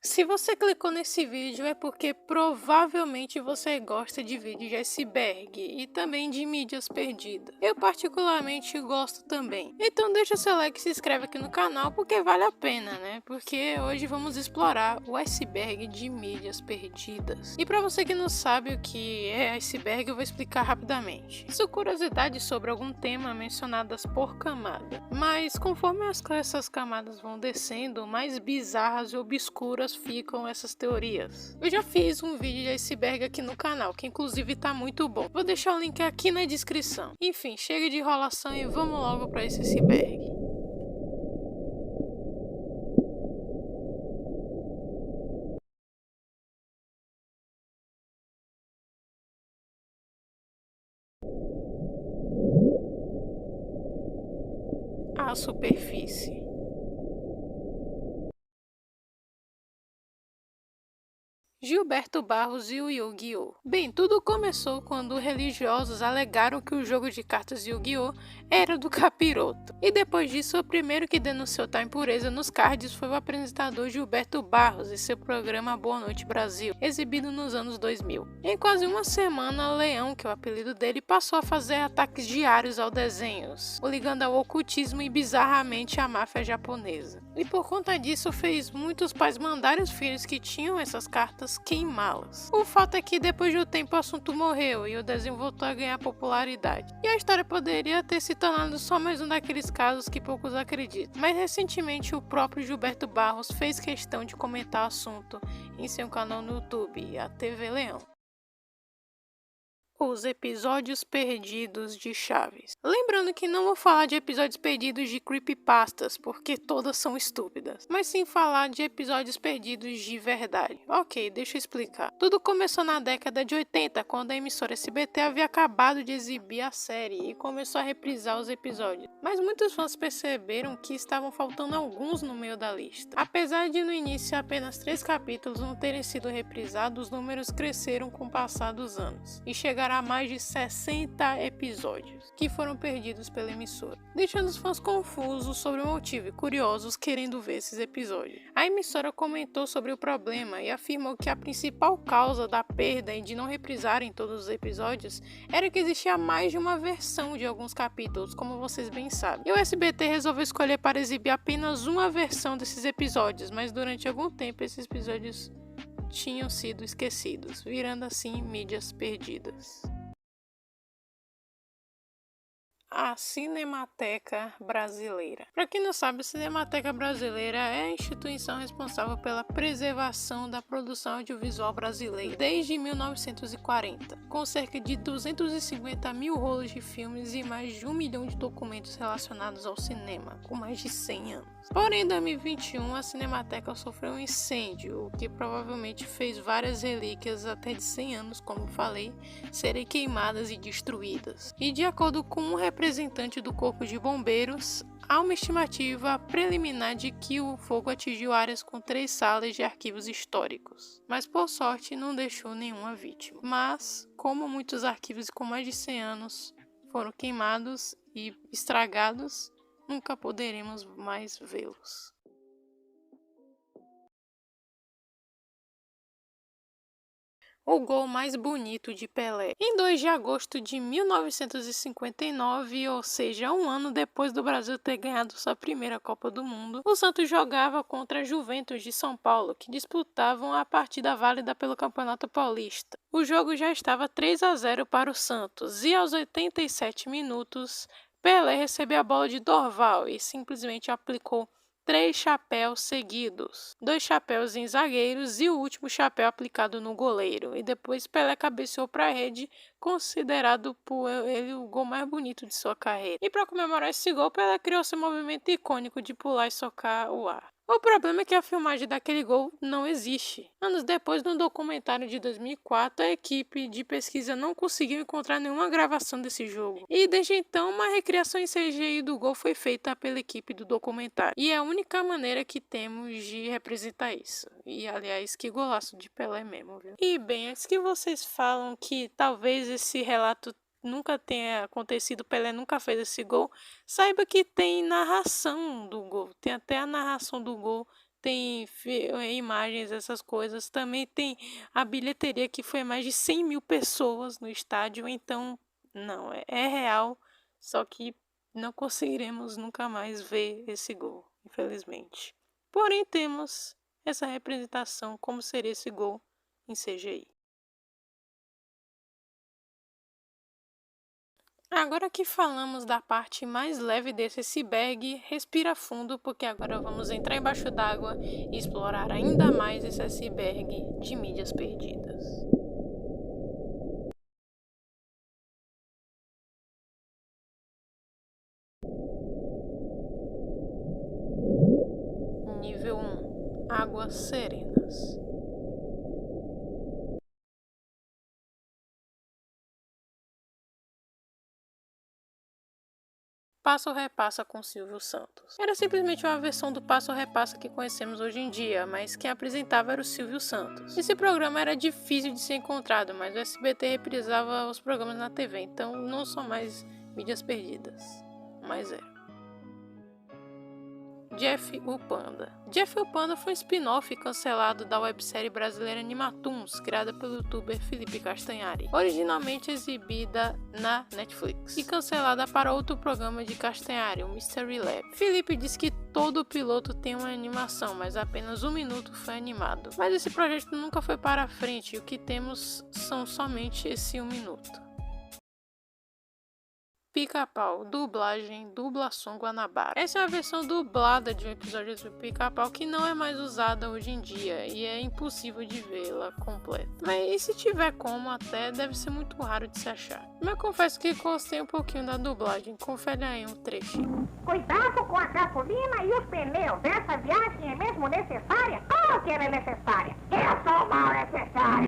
Se você clicou nesse vídeo é porque provavelmente você gosta de vídeos de iceberg e também de mídias perdidas. Eu particularmente gosto também. Então deixa seu like e se inscreve aqui no canal porque vale a pena, né? Porque hoje vamos explorar o iceberg de mídias perdidas. E para você que não sabe o que é iceberg, eu vou explicar rapidamente. São curiosidades sobre algum tema mencionadas por camada. Mas conforme essas camadas vão descendo, mais bizarras e obscuras ficam essas teorias. Eu já fiz um vídeo de iceberg aqui no canal, que inclusive tá muito bom. Vou deixar o link aqui na descrição. Enfim, chega de enrolação e vamos logo para esse iceberg. A superfície. Gilberto Barros e o Yu-Gi-Oh! Bem, tudo começou quando religiosos alegaram que o jogo de cartas Yu-Gi-Oh! Era do capiroto. E depois disso, o primeiro que denunciou tal impureza nos cards foi o apresentador Gilberto Barros e seu programa Boa Noite Brasil, exibido nos anos 2000. Em quase uma semana, Leão, que é o apelido dele, passou a fazer ataques diários aos desenhos, o ligando ao ocultismo e bizarramente à máfia japonesa. E por conta disso, fez muitos pais mandarem os filhos que tinham essas cartas queimá-las. O fato é que depois de um tempo o assunto morreu e o desenho voltou a ganhar popularidade. E a história poderia ter se tornado só mais um daqueles casos que poucos acreditam. Mas recentemente o próprio Gilberto Barros fez questão de comentar o assunto em seu canal no YouTube, a TV Leão. Os episódios perdidos de Chaves. Lembrando que não vou falar de episódios perdidos de creepypastas, porque todas são estúpidas, mas sim falar de episódios perdidos de verdade. Ok, deixa eu explicar. Tudo começou na década de 80, quando a emissora SBT havia acabado de exibir a série e começou a reprisar os episódios. Mas muitos fãs perceberam que estavam faltando alguns no meio da lista. Apesar de no início apenas 3 capítulos não terem sido reprisados, os números cresceram com o passar dos anos e chegaram a mais de 60 episódios que foram perdidos pela emissora, deixando os fãs confusos sobre o motivo e curiosos querendo ver esses episódios. A emissora comentou sobre o problema e afirmou que a principal causa da perda e de não reprisarem todos os episódios era que existia mais de uma versão de alguns capítulos, como vocês bem sabem. E o SBT resolveu escolher para exibir apenas uma versão desses episódios, mas durante algum tempo esses episódios tinham sido esquecidos, virando assim mídias perdidas. A Cinemateca Brasileira. Para quem não sabe, a Cinemateca Brasileira é a instituição responsável pela preservação da produção audiovisual brasileira desde 1940, com cerca de 250 mil rolos de filmes e mais de 1 milhão de documentos relacionados ao cinema, com mais de 100 anos. Porém, em 2021, a Cinemateca sofreu um incêndio, o que provavelmente fez várias relíquias até de 100 anos, como falei, serem queimadas e destruídas. E de acordo com um representante do Corpo de Bombeiros, há uma estimativa preliminar de que o fogo atingiu áreas com 3 salas de arquivos históricos, mas por sorte não deixou nenhuma vítima. Mas, como muitos arquivos com mais de 100 anos foram queimados e estragados, nunca poderemos mais vê-los. O gol mais bonito de Pelé. Em 2 de agosto de 1959, ou seja, um ano depois do Brasil ter ganhado sua primeira Copa do Mundo, o Santos jogava contra a Juventus de São Paulo, que disputavam a partida válida pelo Campeonato Paulista. O jogo já estava 3-0 para o Santos e aos 87 minutos, Pelé recebeu a bola de Dorval e simplesmente aplicou 3 chapéus seguidos, 2 chapéus em zagueiros e o último chapéu aplicado no goleiro. E depois Pelé cabeceou para a rede, considerado por ele o gol mais bonito de sua carreira. E para comemorar esse gol, Pelé criou seu movimento icônico de pular e socar o ar. O problema é que a filmagem daquele gol não existe. Anos depois, no documentário de 2004, a equipe de pesquisa não conseguiu encontrar nenhuma gravação desse jogo. E desde então, uma recriação em CGI do gol foi feita pela equipe do documentário. E é a única maneira que temos de representar isso. E aliás, que golaço de Pelé mesmo, viu? E bem, antes que vocês falam que talvez esse relato nunca tenha acontecido, Pelé nunca fez esse gol, saiba que tem narração do gol, tem até a narração do gol tem imagens, essas coisas. Também tem a bilheteria, que foi mais de 100.000 pessoas no estádio. Então, não, é real, só que não conseguiremos nunca mais ver esse gol, infelizmente. Porém, temos essa representação, como seria esse gol em CGI. Agora que falamos da parte mais leve desse iceberg, respira fundo, porque agora vamos entrar embaixo d'água e explorar ainda mais esse iceberg de mídias perdidas. Nível 1. Águas serenas. Passo Repassa com Silvio Santos. Era simplesmente uma versão do Passo Repassa que conhecemos hoje em dia, mas quem apresentava era o Silvio Santos. Esse programa era difícil de ser encontrado, mas o SBT reprisava os programas na TV, então não são mais mídias perdidas, mas era. Jeff o Panda. Jeff o Panda foi um spin-off cancelado da websérie brasileira Animatoons, criada pelo youtuber Felipe Castanhari, originalmente exibida na Netflix, e cancelada para outro programa de Castanhari, o Mystery Lab. Felipe diz que todo o piloto tem uma animação, mas apenas 1 minuto foi animado. Mas esse projeto nunca foi para frente, e o que temos são somente esse 1 minuto. Pica-Pau, dublagem, Dublação Guanabara. Essa é a versão dublada de um episódio do Pica-Pau que não é mais usada hoje em dia e é impossível de vê-la completa. Mas se tiver como, até deve ser muito raro de se achar. Mas confesso que gostei um pouquinho da dublagem, confere aí um trechinho. Cuidado com a gasolina e os pneus, essa viagem é mesmo necessária? Claro que ela é necessária, eu sou mal necessária.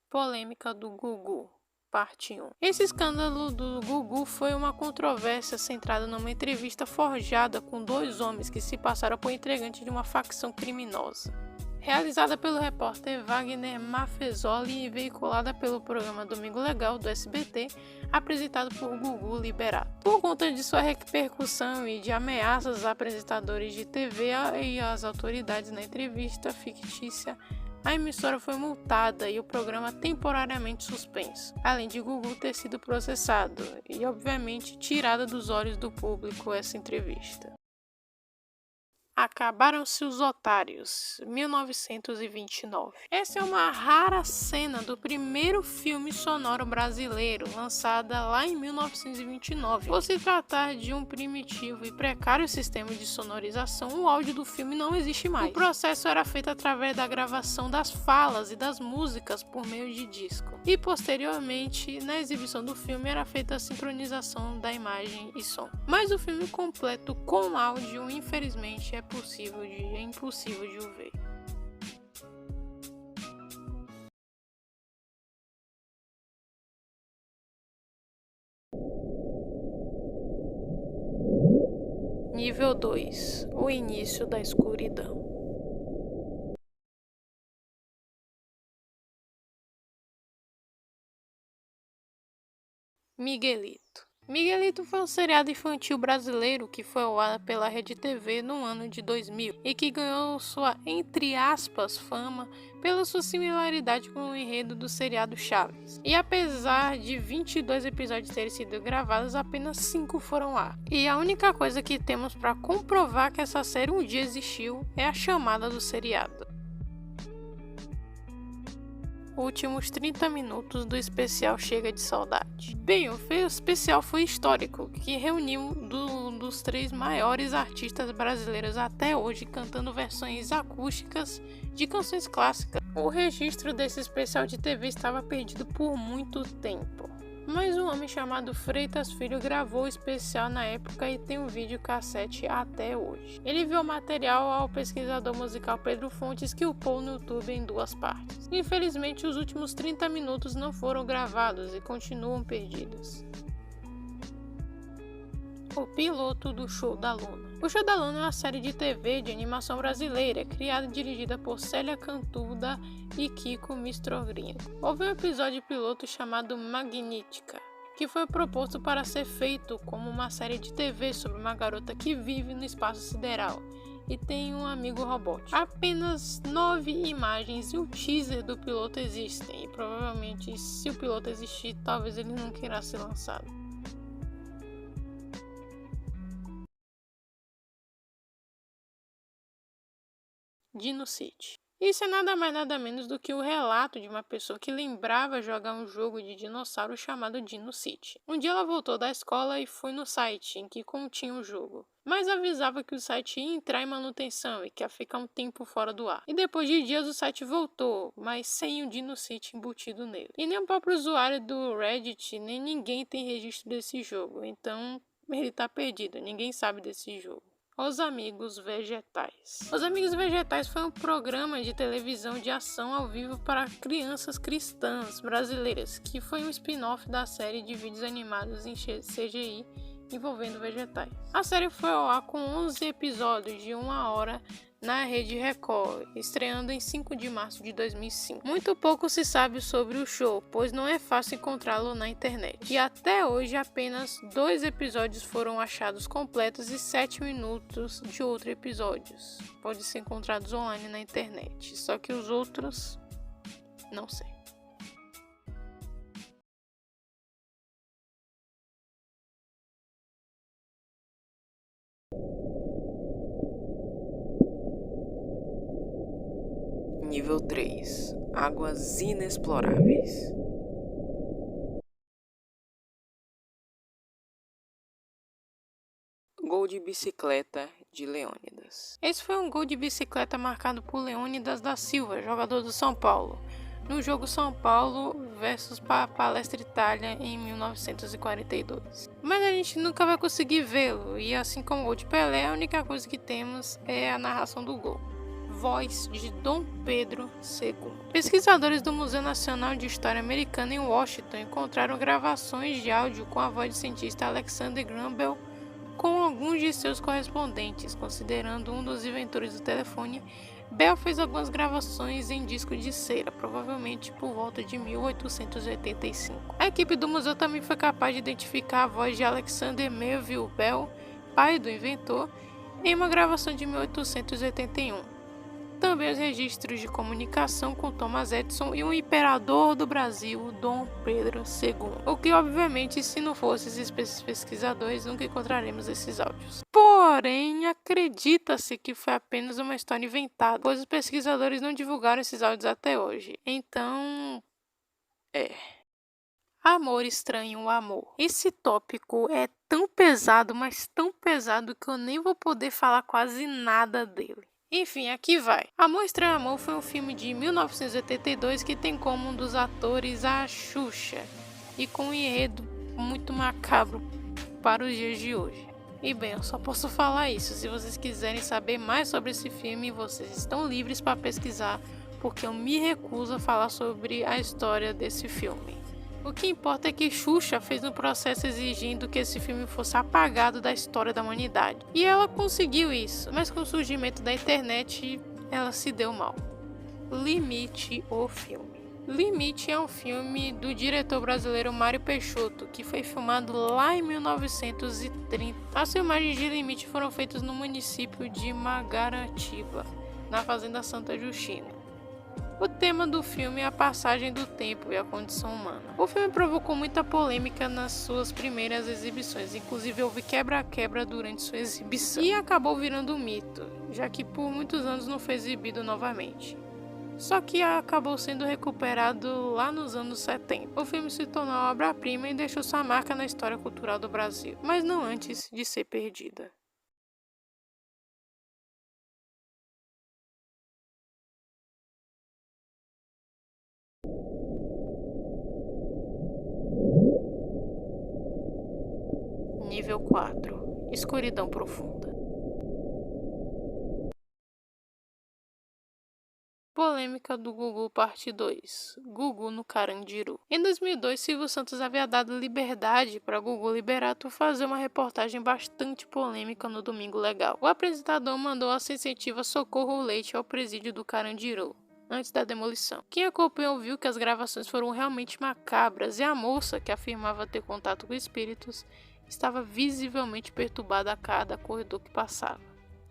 Polêmica do Gugu. Parte 1. Esse escândalo do Gugu foi uma controvérsia centrada numa entrevista forjada com 2 homens que se passaram por integrantes de uma facção criminosa. Realizada pelo repórter Wagner Maffezoli e veiculada pelo programa Domingo Legal do SBT, apresentado por Gugu Liberato. Por conta de sua repercussão e de ameaças a apresentadores de TV e às autoridades na entrevista fictícia, a emissora foi multada e o programa temporariamente suspenso, além de Gugu ter sido processado e, obviamente, tirada dos olhos do público essa entrevista. Acabaram-se os Otários, 1929. Essa é uma rara cena do primeiro filme sonoro brasileiro, lançada lá em 1929. Por se tratar de um primitivo e precário sistema de sonorização, o áudio do filme não existe mais. O processo era feito através da gravação das falas e das músicas por meio de disco. E, posteriormente, na exibição do filme era feita a sincronização da imagem e som. Mas o filme completo com áudio, infelizmente, é impossível de o ver. Nível 2. O início da escuridão. Miguelito. Miguelito foi um seriado infantil brasileiro que foi ao ar pela Rede TV no ano de 2000 e que ganhou sua, entre aspas, fama pela sua similaridade com o enredo do seriado Chaves. E apesar de 22 episódios terem sido gravados, apenas 5 foram ao ar. E a única coisa que temos para comprovar que essa série um dia existiu é a chamada do seriado. Últimos 30 minutos do especial Chega de Saudade. Bem, o especial foi histórico, que reuniu um dos 3 maiores artistas brasileiros até hoje cantando versões acústicas de canções clássicas. O registro desse especial de TV estava perdido por muito tempo. Mas um homem chamado Freitas Filho gravou o especial na época e tem um vídeo cassete até hoje. Ele enviou material ao pesquisador musical Pedro Fontes, que upou no YouTube em 2 partes. Infelizmente, os últimos 30 minutos não foram gravados e continuam perdidos. O piloto do Show da Luna. O Show da Luna é uma série de TV de animação brasileira, criada e dirigida por Célia Cantuda e Kiko Mistrogrinho. Houve um episódio piloto chamado Magnítica, que foi proposto para ser feito como uma série de TV sobre uma garota que vive no espaço sideral e tem um amigo robótico. Apenas 9 imagens e o teaser do piloto existem, e provavelmente, se o piloto existir, talvez ele não queira ser lançado. Dino City. Isso é nada mais nada menos do que o relato de uma pessoa que lembrava jogar um jogo de dinossauro chamado Dino City. Um dia ela voltou da escola e foi no site em que continha o jogo, mas avisava que o site ia entrar em manutenção e que ia ficar um tempo fora do ar. E depois de dias o site voltou, mas sem o Dino City embutido nele. E nem o próprio usuário do Reddit, nem ninguém tem registro desse jogo, então ele tá perdido, ninguém sabe desse jogo. Os Amigos Vegetais. Os Amigos Vegetais foi um programa de televisão de ação ao vivo para crianças cristãs brasileiras, que foi um spin-off da série de vídeos animados em CGI envolvendo vegetais. A série foi ao ar com 11 episódios de 1 hora na Rede Record, estreando em 5 de março de 2005. Muito pouco se sabe sobre o show, pois não é fácil encontrá-lo na internet. E até hoje apenas 2 episódios foram achados completos e 7 minutos de outros episódios podem ser encontrados online na internet. Só que os outros, não sei. Nível 3. Águas inexploráveis. Gol de bicicleta de Leônidas. Esse foi um gol de bicicleta marcado por Leônidas da Silva, jogador do São Paulo, no jogo São Paulo versus Palestra Itália em 1942. Mas a gente nunca vai conseguir vê-lo, e assim como o gol de Pelé, a única coisa que temos é a narração do gol. Voz de Dom Pedro II. Pesquisadores do Museu Nacional de História Americana em Washington encontraram gravações de áudio com a voz do cientista Alexander Graham Bell com alguns de seus correspondentes. Considerando um dos inventores do telefone, Bell fez algumas gravações em disco de cera, provavelmente por volta de 1885. A equipe do museu também foi capaz de identificar a voz de Alexander Melville Bell, pai do inventor, em uma gravação de 1881. Também os registros de comunicação com Thomas Edison e o imperador do Brasil, Dom Pedro II. O que, obviamente, se não fossem esses pesquisadores, nunca encontraremos esses áudios. Porém, acredita-se que foi apenas uma história inventada, pois os pesquisadores não divulgaram esses áudios até hoje. Então, Amor estranho, o amor. Esse tópico é tão pesado, mas tão pesado que eu nem vou poder falar quase nada dele. Enfim, aqui vai. Amor Estranho Amor foi um filme de 1982 que tem como um dos atores a Xuxa e com um enredo muito macabro para os dias de hoje. E bem, eu só posso falar isso. Se vocês quiserem saber mais sobre esse filme, vocês estão livres para pesquisar, porque eu me recuso a falar sobre a história desse filme. O que importa é que Xuxa fez um processo exigindo que esse filme fosse apagado da história da humanidade. E ela conseguiu isso, mas com o surgimento da internet, ela se deu mal. Limite, o filme. Limite é um filme do diretor brasileiro Mário Peixoto, que foi filmado lá em 1930. As filmagens de Limite foram feitas no município de Magaratiba, na Fazenda Santa Justina. O tema do filme é a passagem do tempo e a condição humana. O filme provocou muita polêmica nas suas primeiras exibições, inclusive houve quebra-quebra durante sua exibição. E acabou virando um mito, já que por muitos anos não foi exibido novamente. Só que acabou sendo recuperado lá nos anos 70. O filme se tornou uma obra-prima e deixou sua marca na história cultural do Brasil, mas não antes de ser perdida. Nível 4. Escuridão profunda. Polêmica do Gugu Parte 2. Gugu no Carandiru. Em 2002, Silvio Santos havia dado liberdade para Gugu Liberato fazer uma reportagem bastante polêmica no Domingo Legal. O apresentador mandou a sensitiva Socorro Leite ao presídio do Carandiru antes da demolição. Quem acompanhou viu que as gravações foram realmente macabras e a moça, que afirmava ter contato com espíritos, estava visivelmente perturbada a cada corredor que passava.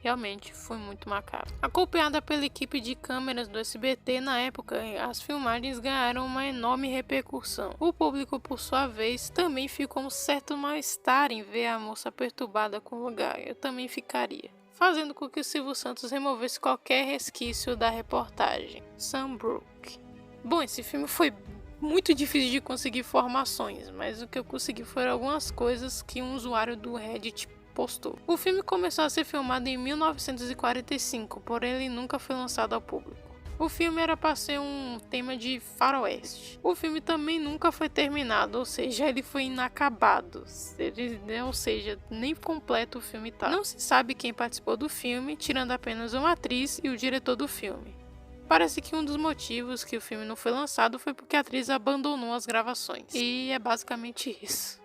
Realmente foi muito macabro. Acompanhada pela equipe de câmeras do SBT na época, as filmagens ganharam uma enorme repercussão. O público, por sua vez, também ficou um certo mal-estar em ver a moça perturbada com o lugar. Eu também ficaria. Fazendo com que o Silvio Santos removesse qualquer resquício da reportagem. Sam Brook. Bom, esse filme foi muito difícil de conseguir informações, mas o que eu consegui foram algumas coisas que um usuário do Reddit postou. O filme começou a ser filmado em 1945, porém ele nunca foi lançado ao público. O filme era para ser um tema de faroeste. O filme também nunca foi terminado, ou seja, ele foi inacabado. Ou seja, nem completo o filme tá. Não se sabe quem participou do filme, tirando apenas uma atriz e o diretor do filme. Parece que um dos motivos que o filme não foi lançado foi porque a atriz abandonou as gravações. E é basicamente isso.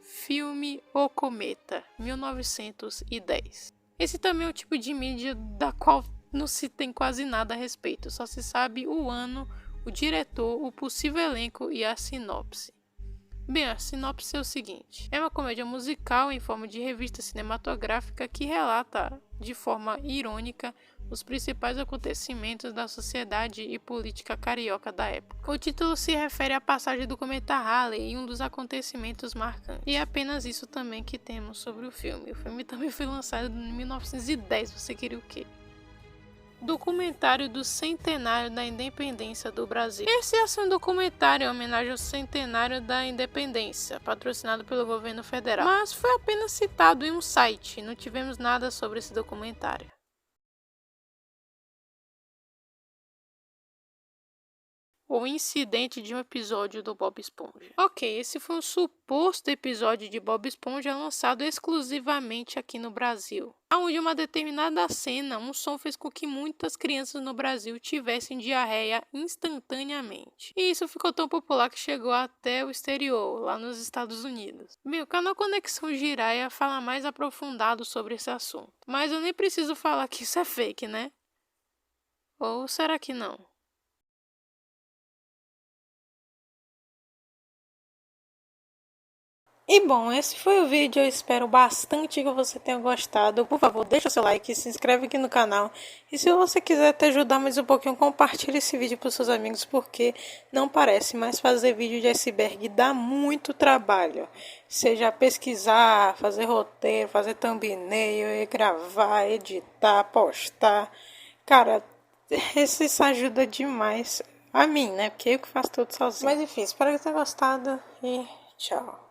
Filme O Cometa, 1910. Esse também é o tipo de mídia da qual não se tem quase nada a respeito, só se sabe o ano, o diretor, o possível elenco e a sinopse. Bem, a sinopse é o seguinte: é uma comédia musical em forma de revista cinematográfica que relata, de forma irônica, os principais acontecimentos da sociedade e política carioca da época. O título se refere à passagem do cometa Halley em um dos acontecimentos marcantes. E é apenas isso também que temos sobre o filme. O filme também foi lançado em 1910, você queria o quê? Documentário do centenário da independência do Brasil. Esse é um documentário em homenagem ao centenário da independência, patrocinado pelo governo federal, mas foi apenas citado em um site, não tivemos nada sobre esse documentário. O incidente de um episódio do Bob Esponja. Ok, esse foi um suposto episódio de Bob Esponja lançado exclusivamente aqui no Brasil, onde uma determinada cena, um som fez com que muitas crianças no Brasil tivessem diarreia instantaneamente. E isso ficou tão popular que chegou até o exterior, lá nos Estados Unidos. Bem, o canal Conexão Jiraiya fala mais aprofundado sobre esse assunto, mas eu nem preciso falar que isso é fake, né? Ou será que não? E bom, esse foi o vídeo, eu espero bastante que você tenha gostado. Por favor, deixa o seu like, se inscreve aqui no canal. E se você quiser te ajudar mais um pouquinho, compartilhe esse vídeo para os seus amigos, porque não parece, mas fazer vídeo de iceberg dá muito trabalho. Seja pesquisar, fazer roteiro, fazer thumbnail, gravar, editar, postar. Cara, isso ajuda demais a mim, né? Porque eu que faço tudo sozinho. Mas enfim, espero que tenha gostado e tchau.